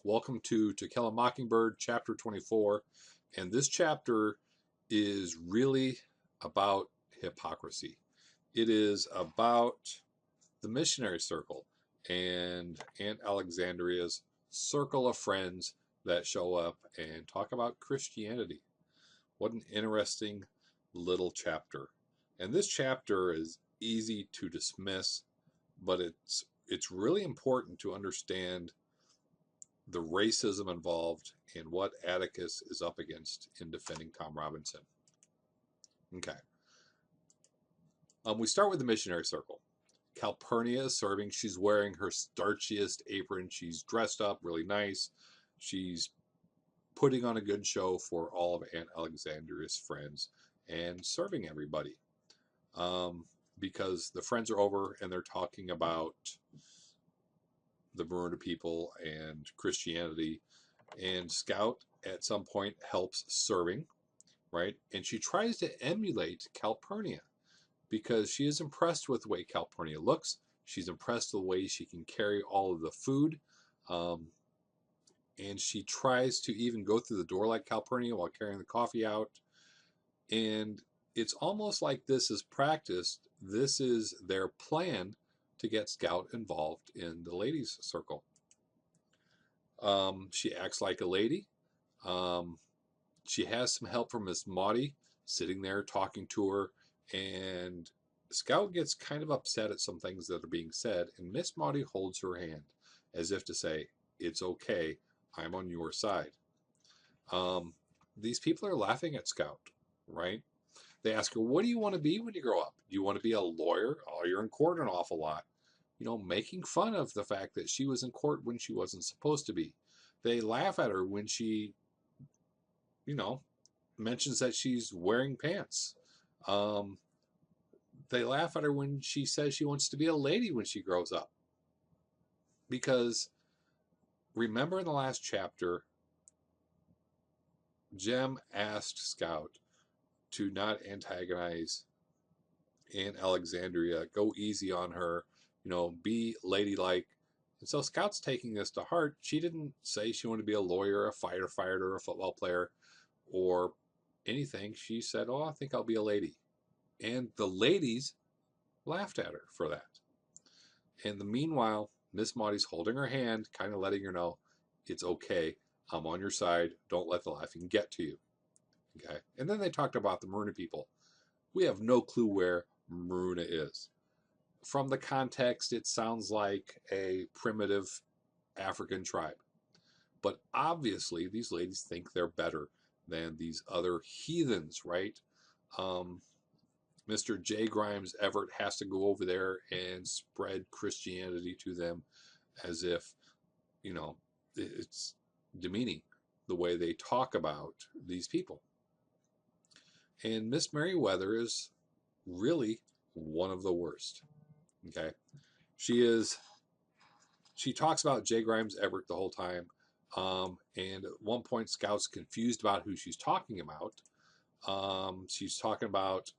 Welcome To Kill a Mockingbird Chapter 24. And this chapter is really about hypocrisy. It is about the Missionary Circle and Aunt Alexandria's circle of friends that show up and talk about Christianity. What an interesting little chapter. And this chapter is easy to dismiss, but it's really important to understand the racism involved and what Atticus is up against in defending Tom Robinson. Okay. We start with the Missionary Circle. Calpurnia is serving. She's wearing her starchiest apron. She's dressed up really nice. She's putting on a good show for all of Aunt Alexandria's friends and serving everybody. Because the friends are over and they're talking about the Maroona people and Christianity, and Scout at some point helps serving, right? And she tries to emulate Calpurnia because she is impressed with the way Calpurnia looks. She's impressed with the way she can carry all of the food, and she tries to even go through the door like Calpurnia while carrying the coffee out. And it's almost like this is practiced. This is their plan to get Scout involved in the ladies' circle. She acts like a lady. She has some help from Miss Maudie sitting there talking to her, and Scout gets kind of upset at some things that are being said, and Miss Maudie holds her hand as if to say, it's okay, I'm on your side. These people are laughing at Scout, right? They ask her, what do you want to be when you grow up? Do you want to be a lawyer? Oh, you're in court an awful lot. Making fun of the fact that she was in court when she wasn't supposed to be. They laugh at her when she, mentions that she's wearing pants. They laugh at her when she says she wants to be a lady when she grows up. Because remember in the last chapter, Jem asked Scout to not antagonize Aunt Alexandria, go easy on her, be ladylike. And so Scout's taking this to heart. She didn't say she wanted to be a lawyer, a firefighter, a football player, or anything. She said, oh, I think I'll be a lady. And the ladies laughed at her for that. And meanwhile, Miss Maudie's holding her hand, kind of letting her know, it's okay. I'm on your side. Don't let the laughing get to you. Okay. And then they talked about the Maroona people. We have no clue where Maroona is. From the context, it sounds like a primitive African tribe. But obviously, these ladies think they're better than these other heathens, right? Mr. J. Grimes Everett has to go over there and spread Christianity to them as if, it's demeaning the way they talk about these people. And Miss Merriweather is really one of the worst. Okay. She talks about J. Grimes Everett the whole time. And at one point, Scout's confused about who she's talking about. She's talking about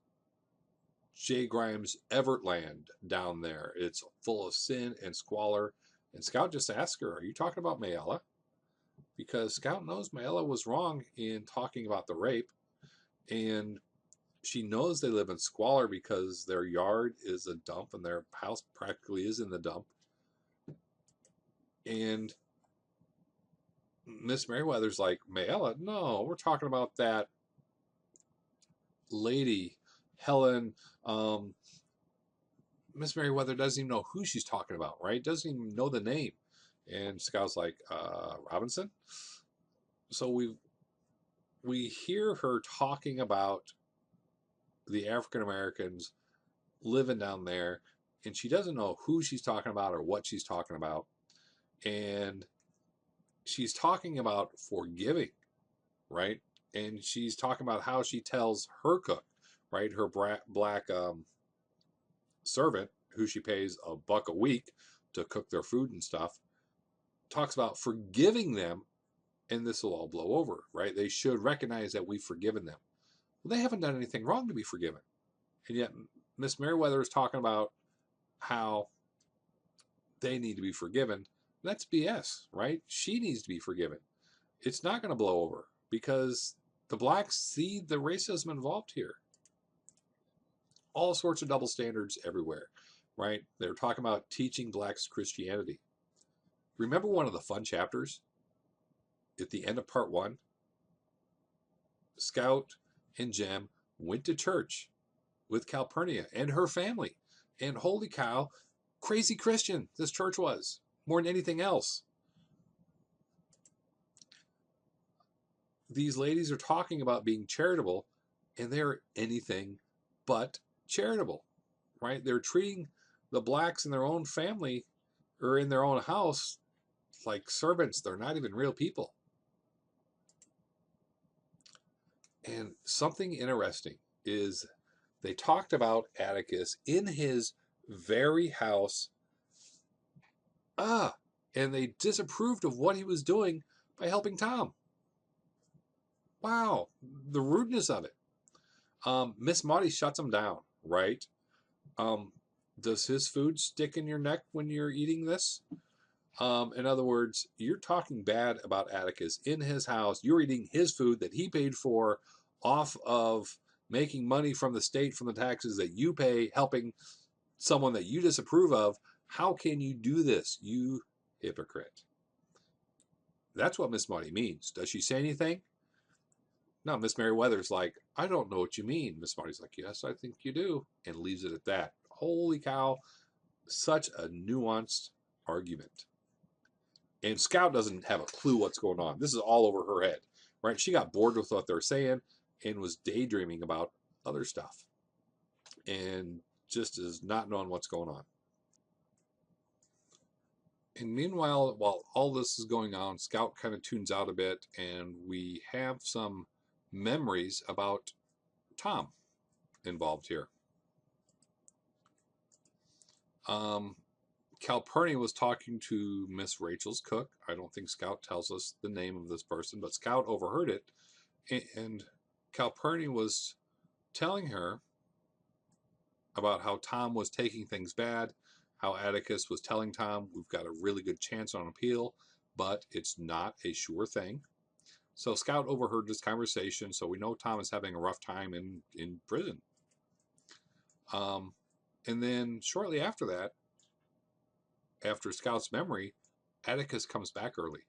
J. Grimes Everett land down there. It's full of sin and squalor. And Scout just asks her, are you talking about Mayella? Because Scout knows Mayella was wrong in talking about the rape. And she knows they live in squalor because their yard is a dump and their house practically is in the dump. And Miss Merriweather's like, Mayella? No, we're talking about that lady, Helen. Miss Merriweather doesn't even know who she's talking about, right? Doesn't even know the name. And Scout's like, Robinson? So we hear her talking about the African Americans living down there, and she doesn't know who she's talking about or what she's talking about. And she's talking about forgiving, right? And she's talking about how she tells her cook, right, her black servant, who she pays $1 a week to cook their food and stuff, talks about forgiving them, and this will all blow over, right? They should recognize that we've forgiven them. Well, they haven't done anything wrong to be forgiven. And yet Miss Merriweather is talking about how they need to be forgiven. That's BS, right? She needs to be forgiven. It's not going to blow over because the blacks see the racism involved here. All sorts of double standards everywhere, right? They're talking about teaching blacks Christianity. Remember one of the fun chapters at the end of part 1? Scout and Jem went to church with Calpurnia and her family. And holy cow, crazy Christian this church was, more than anything else. These ladies are talking about being charitable, and they're anything but charitable, right? They're treating the blacks in their own family or in their own house like servants. They're not even real people. And something interesting is they talked about Atticus in his very house. And they disapproved of what he was doing by helping Tom. Wow, the rudeness of it. Miss Maudie shuts him down, right? Does his food stick in your neck when you're eating this? In other words, you're talking bad about Atticus in his house. You're eating his food that he paid for off of making money from the state, from the taxes that you pay, helping someone that you disapprove of. How can you do this, you hypocrite? That's what Miss Maudie means. Does she say anything? No, Miss Merriweather's like, I don't know what you mean. Miss Maudie's like, yes, I think you do, and leaves it at that. Holy cow, such a nuanced argument. And Scout doesn't have a clue what's going on. This is all over her head, right? She got bored with what they're saying and was daydreaming about other stuff and just is not knowing what's going on. And meanwhile, while all this is going on, Scout kind of tunes out a bit, and we have some memories about Tom involved here. Calpurnia was talking to Miss Rachel's cook. I don't think Scout tells us the name of this person, but Scout overheard it. And Calpurnia was telling her about how Tom was taking things bad, how Atticus was telling Tom, we've got a really good chance on appeal, but it's not a sure thing. So Scout overheard this conversation, so we know Tom is having a rough time in prison. And then shortly after that, after Scout's memory, Atticus comes back early.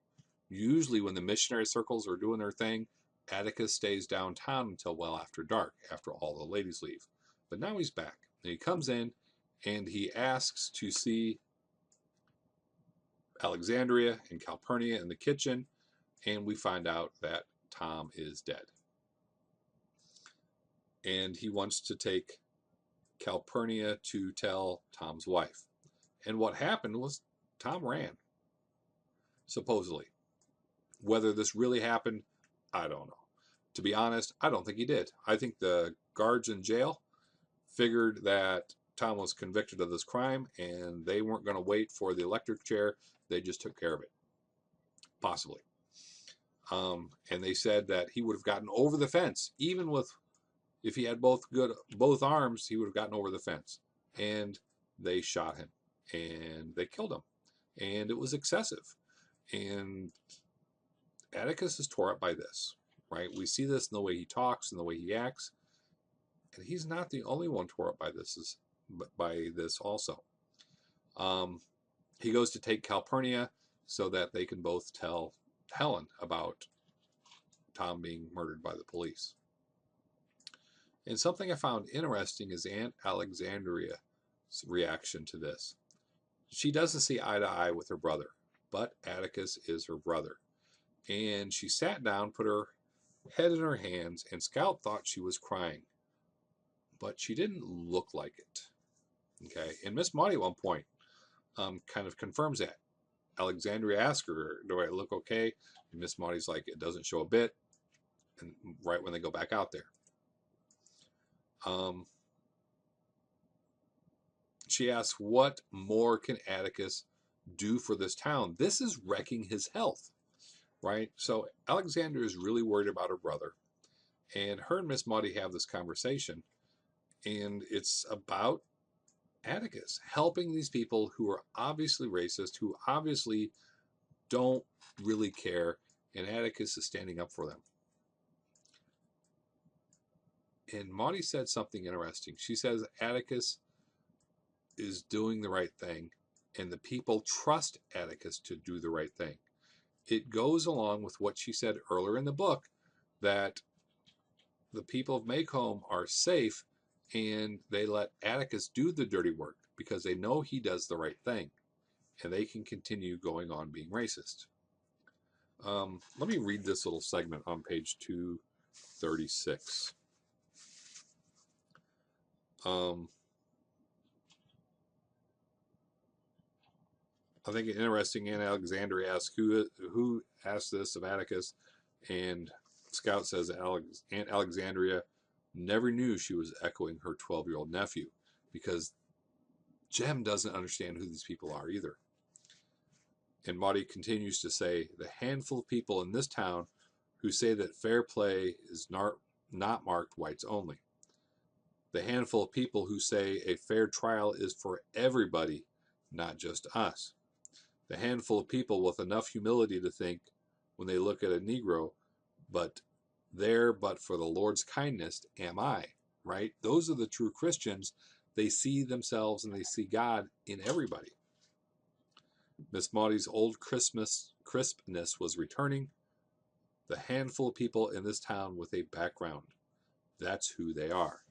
Usually when the missionary circles are doing their thing, Atticus stays downtown until well after dark, after all the ladies leave. But now he's back. And he comes in and he asks to see Alexandria and Calpurnia in the kitchen, and we find out that Tom is dead. And he wants to take Calpurnia to tell Tom's wife. And what happened was Tom ran, supposedly. Whether this really happened, I don't know. To be honest, I don't think he did. I think the guards in jail figured that Tom was convicted of this crime and they weren't going to wait for the electric chair. They just took care of it. Possibly. And they said that he would have gotten over the fence, even with, if he had both arms, he would have gotten over the fence. And they shot him and they killed him. And it was excessive. And Atticus is tore up by this, right? We see this in the way he talks and the way he acts. And he's not the only one tore up by this also. He goes to take Calpurnia so that they can both tell Helen about Tom being murdered by the police. And something I found interesting is Aunt Alexandria's reaction to this. She doesn't see eye to eye with her brother, but Atticus is her brother. And she sat down, put her head in her hands, and Scout thought she was crying. But she didn't look like it. Okay, and Miss Maudie at one point kind of confirms that. Alexandria asks her, do I look okay? And Miss Maudie's like, it doesn't show a bit. And right when they go back out there. She asks, what more can Atticus do for this town? This is wrecking his health, right? So Alexandria is really worried about her brother. And her and Miss Maudie have this conversation. And it's about Atticus helping these people who are obviously racist, who obviously don't really care, and Atticus is standing up for them. And Maudie said something interesting. She says Atticus is doing the right thing, and the people trust Atticus to do the right thing. It goes along with what she said earlier in the book, that the people of Maycomb are safe and they let Atticus do the dirty work because they know he does the right thing, and they can continue going on being racist. Let me read this little segment on page 236. I think it's interesting. Aunt Alexandria asks who asked this of Atticus, and Scout says Aunt Alexandria never knew she was echoing her 12-year-old nephew, because Jem doesn't understand who these people are either. And Maudie continues to say, the handful of people in this town who say that fair play is not marked whites only. The handful of people who say a fair trial is for everybody, not just us. The handful of people with enough humility to think, when they look at a Negro, but for the Lord's kindness am I, right? Those are the true Christians. They see themselves and they see God in everybody. Miss Maudie's old crispness was returning. The handful of people in this town with a background, that's who they are.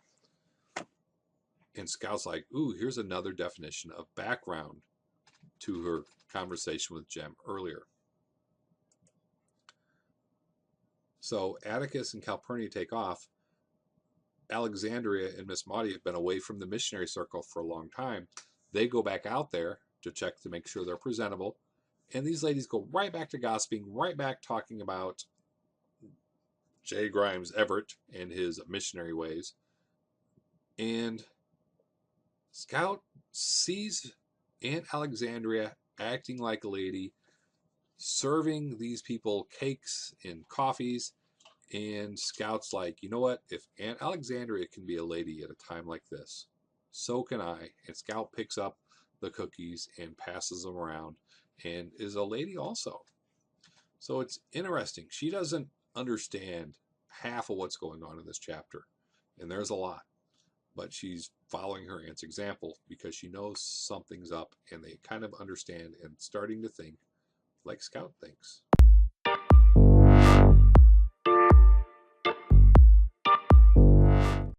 And Scout's like, ooh, here's another definition of background to her conversation with Jem earlier. So Atticus and Calpurnia take off. Alexandria and Miss Maudie have been away from the Missionary Circle for a long time. They go back out there to check to make sure they're presentable. And these ladies go right back to gossiping, right back talking about J. Grimes Everett and his missionary ways. And Scout sees Aunt Alexandria acting like a lady, serving these people cakes and coffees. And Scout's like, you know what? If Aunt Alexandria can be a lady at a time like this, so can I. And Scout picks up the cookies and passes them around and is a lady also. So it's interesting. She doesn't understand half of what's going on in this chapter. And there's a lot. But she's following her aunt's example because she knows something's up, and they kind of understand and starting to think like Scout thinks.